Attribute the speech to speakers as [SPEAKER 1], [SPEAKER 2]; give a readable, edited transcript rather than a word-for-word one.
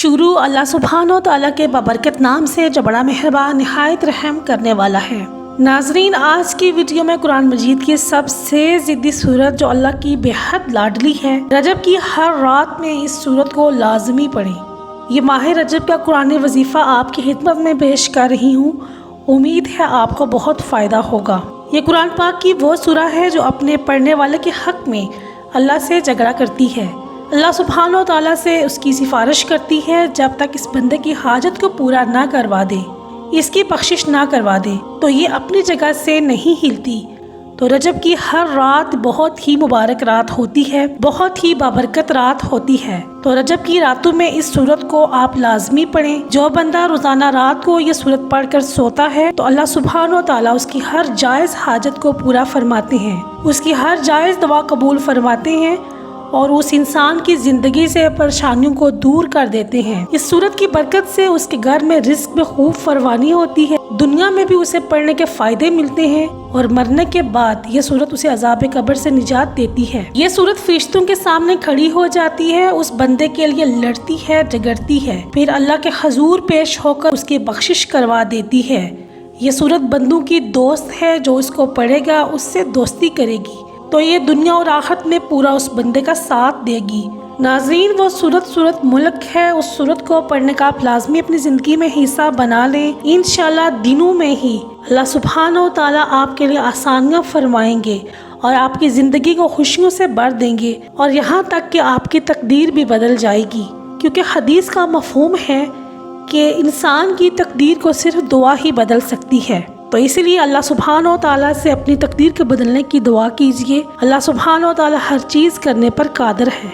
[SPEAKER 1] شروع اللہ سبحانہ و تعالیٰ کے بابرکت نام سے جو بڑا مہربان نہایت رحم کرنے والا ہے۔ ناظرین، آج کی ویڈیو میں قرآن مجید کی سب سے ضدی سورت جو اللہ کی بے حد لاڈلی ہے، رجب کی ہر رات میں اس سورت کو لازمی پڑھیں۔ یہ ماہ رجب کا قرآن وظیفہ آپ کی خدمت میں پیش کر رہی ہوں، امید ہے آپ کو بہت فائدہ ہوگا۔ یہ قرآن پاک کی وہ سورہ ہے جو اپنے پڑھنے والے کے حق میں اللہ سے جھگڑا کرتی ہے، اللہ سبحانہ و تعالیٰ سے اس کی سفارش کرتی ہے جب تک اس بندے کی حاجت کو پورا نہ کروا دے، اس کی بخشش نہ کروا دے تو یہ اپنی جگہ سے نہیں ہلتی۔ تو رجب کی ہر رات بہت ہی مبارک رات ہوتی ہے، بہت ہی بابرکت رات ہوتی ہے۔ تو رجب کی راتوں میں اس سورت کو آپ لازمی پڑھیں۔ جو بندہ روزانہ رات کو یہ سورت پڑھ کر سوتا ہے تو اللہ سبحانہ و تعالیٰ اس کی ہر جائز حاجت کو پورا فرماتے ہیں، اس کی ہر جائز دعا قبول فرماتے ہیں اور اس انسان کی زندگی سے پریشانیوں کو دور کر دیتے ہیں۔ اس سورت کی برکت سے اس کے گھر میں رزق میں خوب فراوانی ہوتی ہے، دنیا میں بھی اسے پڑھنے کے فائدے ملتے ہیں اور مرنے کے بعد یہ سورت اسے عذاب قبر سے نجات دیتی ہے۔ یہ سورت فرشتوں کے سامنے کھڑی ہو جاتی ہے، اس بندے کے لیے لڑتی ہے، جگڑتی ہے، پھر اللہ کے حضور پیش ہو کر اس کی بخشش کروا دیتی ہے۔ یہ سورت بندوں کی دوست ہے، جو اس کو پڑھے گا اس سے دوستی کرے گی تو یہ دنیا اور آخرت میں پورا اس بندے کا ساتھ دے گی۔ ناظرین، وہ سورت ملک ہے، اس سورت کو پڑھنے کا آپ لازمی اپنی زندگی میں حصہ بنا لیں۔ انشاءاللہ دنوں میں ہی اللہ سبحانہ و تعالیٰ آپ کے لیے آسانیاں فرمائیں گے اور آپ کی زندگی کو خوشیوں سے بھر دیں گے، اور یہاں تک کہ آپ کی تقدیر بھی بدل جائے گی، کیونکہ حدیث کا مفہوم ہے کہ انسان کی تقدیر کو صرف دعا ہی بدل سکتی ہے۔ تو اسی لیے اللہ سبحانہ و تعالیٰ سے اپنی تقدیر کے بدلنے کی دعا کیجیے۔ اللہ سبحانہ و تعالیٰ ہر چیز کرنے پر قادر ہے۔